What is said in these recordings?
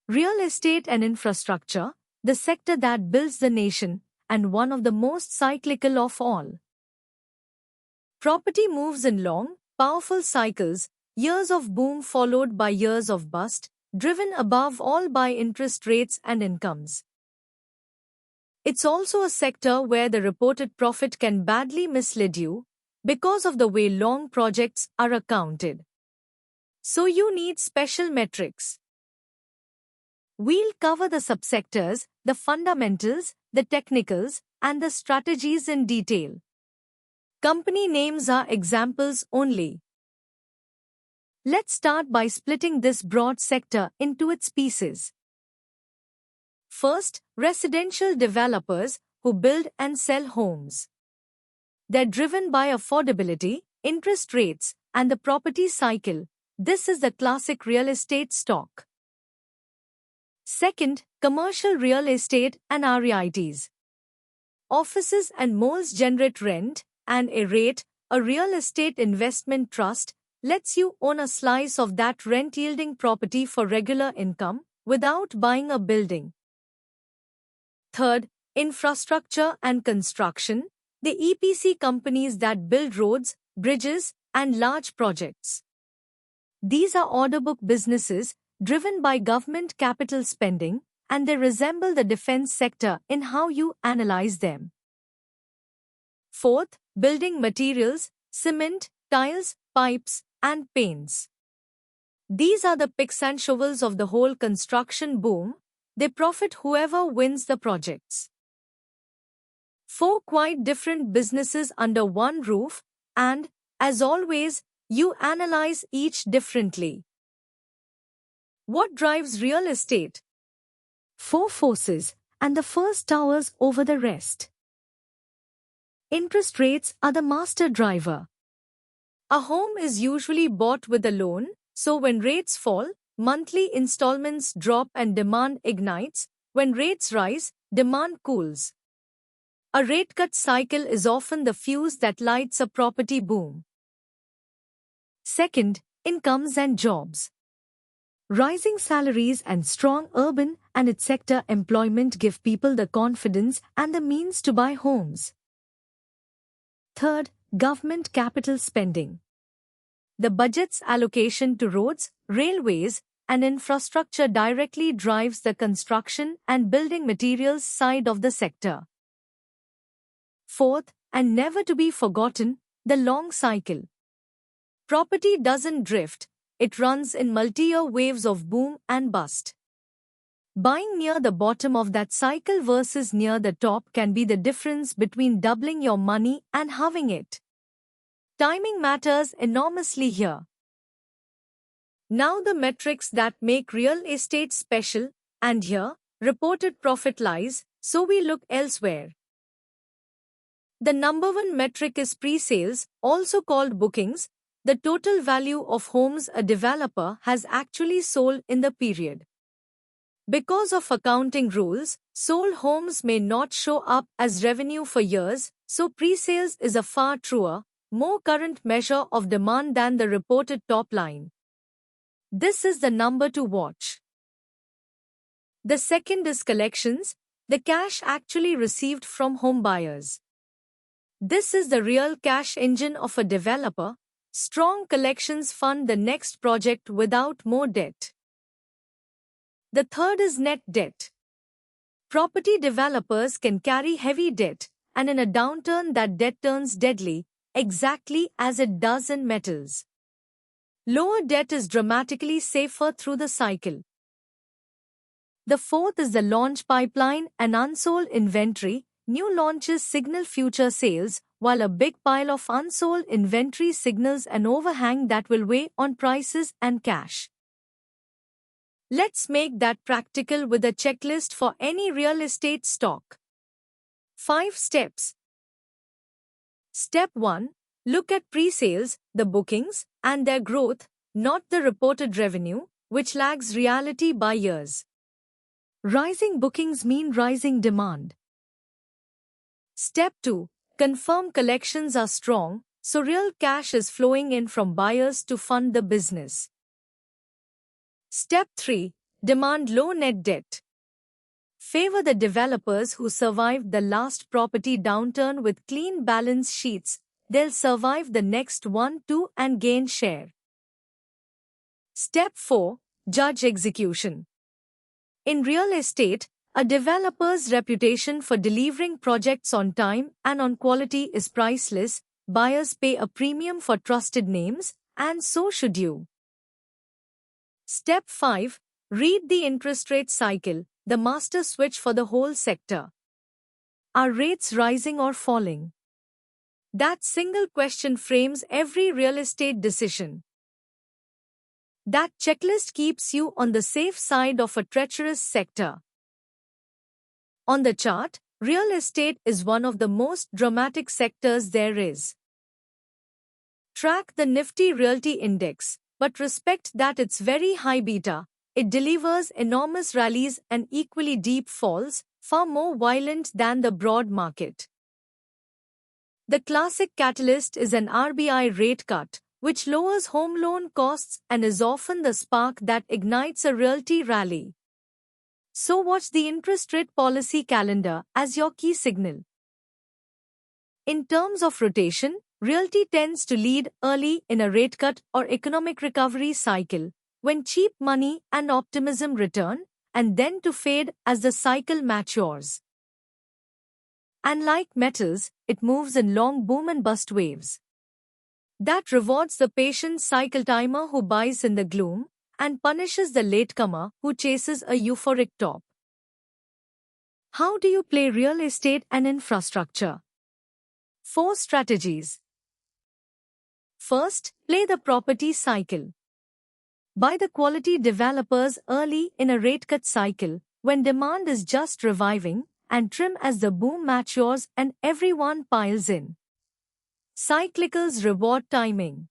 Real estate and infrastructure, the sector that builds the nation, and one of the most cyclical of all. Property moves in long, powerful cycles, years of boom followed by years of bust, driven above all by interest rates and incomes. It's also a sector where the reported profit can badly mislead you because of the way long projects are accounted. So you need special metrics. We'll cover the subsectors, the fundamentals, the technicals, and the strategies in detail. Company names are examples only. Let's start by splitting this broad sector into its pieces. First, residential developers who build and sell homes. They're driven by affordability, interest rates, and the property cycle. This is the classic real estate stock. Second, commercial real estate and REITs. Offices and malls generate rent, and a REIT, a real estate investment trust, lets you own a slice of that rent-yielding property for regular income without buying a building. Third, infrastructure and construction, the EPC companies that build roads, bridges, and large projects. These are order book businesses driven by government capital spending, and they resemble the defense sector in how you analyze them. Fourth, building materials, cement, tiles, pipes, and paints. These are the picks and shovels of the whole construction boom. They profit whoever wins the projects. Four quite different businesses under one roof, and, as always, you analyze each differently. What drives real estate? Four forces, and the first towers over the rest. Interest rates are the master driver. A home is usually bought with a loan, so when rates fall, monthly installments drop and demand ignites. When rates rise, demand cools. A rate cut cycle is often the fuse that lights a property boom. Second, incomes and jobs. Rising salaries and strong urban and its sector employment give people the confidence and the means to buy homes. Third, government capital spending. The budget's allocation to roads, railways, and infrastructure directly drives the construction and building materials side of the sector. Fourth, and never to be forgotten, the long cycle. Property doesn't drift. It runs in multi-year waves of boom and bust. Buying near the bottom of that cycle versus near the top can be the difference between doubling your money and halving it. Timing matters enormously here. Now the metrics that make real estate special, and here, reported profit lies, so we look elsewhere. The number one metric is pre-sales, also called bookings, the total value of homes a developer has actually sold in the period. Because of accounting rules, sold homes may not show up as revenue for years, so pre-sales is a far truer, more current measure of demand than the reported top line. This is the number to watch. The second is collections, the cash actually received from home buyers. This is the real cash engine of a developer. Strong collections fund the next project without more debt. The third is net debt. Property developers can carry heavy debt, and in a downturn that debt turns deadly, exactly as it does in metals. Lower debt is dramatically safer through the cycle. The fourth is the launch pipeline and unsold inventory. New launches signal future sales, while a big pile of unsold inventory signals an overhang that will weigh on prices and cash. Let's make that practical with a checklist for any real estate stock. 5 steps. Step 1. Look at pre-sales, the bookings, and their growth, not the reported revenue, which lags reality by years. Rising bookings mean rising demand. Step 2. Confirm collections are strong, so real cash is flowing in from buyers to fund the business. Step 3. demand low net debt. Favor the developers who survived the last property downturn with clean balance sheets. They'll survive the next one too and gain share. Step 4. Judge execution. In real estate, a developer's reputation for delivering projects on time and on quality is priceless. Buyers pay a premium for trusted names, and so should you. Step 5. Read the interest rate cycle, the master switch for the whole sector. Are rates rising or falling? That single question frames every real estate decision. That checklist keeps you on the safe side of a treacherous sector. On the chart, real estate is one of the most dramatic sectors there is. Track the Nifty Realty Index, but respect that it's very high beta. It delivers enormous rallies and equally deep falls, far more violent than the broad market. The classic catalyst is an RBI rate cut, which lowers home loan costs and is often the spark that ignites a realty rally. So watch the interest rate policy calendar as your key signal. In terms of rotation, realty tends to lead early in a rate cut or economic recovery cycle, when cheap money and optimism return, and then to fade as the cycle matures. And like metals, it moves in long boom and bust waves. That rewards the patient cycle timer who buys in the gloom and punishes the latecomer who chases a euphoric top. How do you play real estate and infrastructure? 4 strategies. First, play the property cycle. Buy the quality developers early in a rate cut cycle when demand is just reviving, and trim as the boom matures and everyone piles in. Cyclicals reward timing.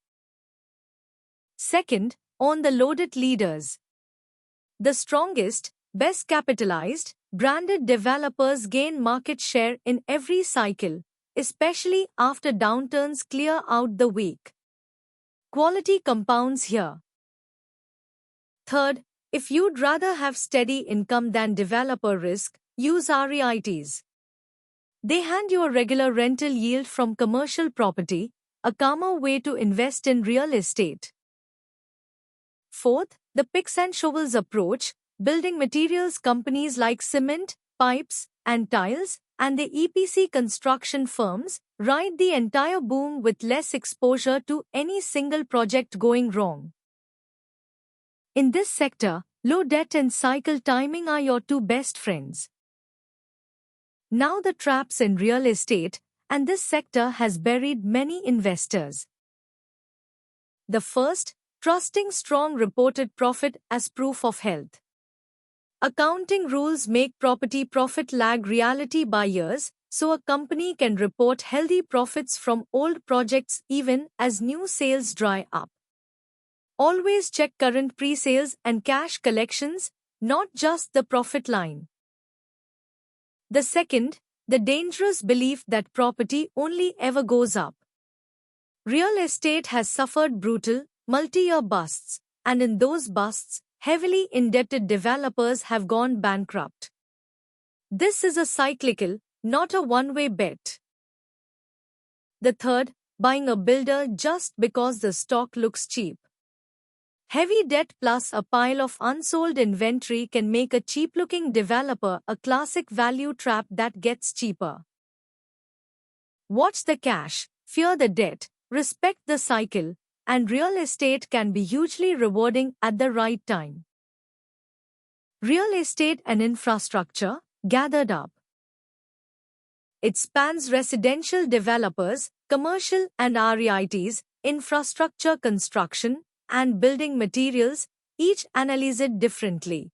Second, own the loaded leaders. The strongest, best capitalized, branded developers gain market share in every cycle, especially after downturns clear out the weak. Quality compounds here. Third, if you'd rather have steady income than developer risk, use REITs. They hand you a regular rental yield from commercial property, a calmer way to invest in real estate. Fourth, the picks and shovels approach. Building materials companies like cement, pipes, and tiles, and the EPC construction firms ride the entire boom with less exposure to any single project going wrong. In this sector, low debt and cycle timing are your 2 best friends. Now the traps in real estate, and this sector has buried many investors. The first, trusting strong reported profit as proof of health. Accounting rules make property profit lag reality by years, so a company can report healthy profits from old projects even as new sales dry up. Always check current pre-sales and cash collections, not just the profit line. The second, the dangerous belief that property only ever goes up. Real estate has suffered brutal, multi-year busts, and in those busts, heavily indebted developers have gone bankrupt. This is a cyclical, not a one-way bet. The third, buying a builder just because the stock looks cheap. Heavy debt plus a pile of unsold inventory can make a cheap-looking developer a classic value trap that gets cheaper. Watch the cash, fear the debt, respect the cycle, and real estate can be hugely rewarding at the right time. Real estate and infrastructure, gathered up. It spans residential developers, commercial and REITs, infrastructure construction, and building materials, each analyzed differently.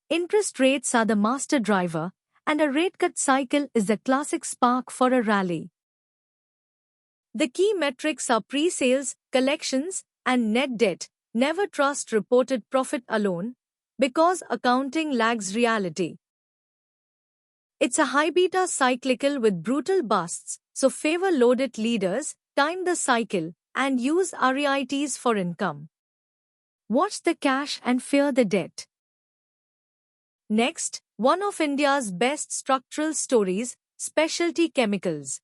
Interest rates are the master driver, and a rate cut cycle is the classic spark for a rally. The key metrics are pre-sales, collections, and net debt. Never trust reported profit alone, because accounting lags reality. It's a high beta cyclical with brutal busts, so favor loaded leaders, time the cycle, and use REITs for income. Watch the cash and fear the debt. Next, one of India's best structural stories, specialty chemicals.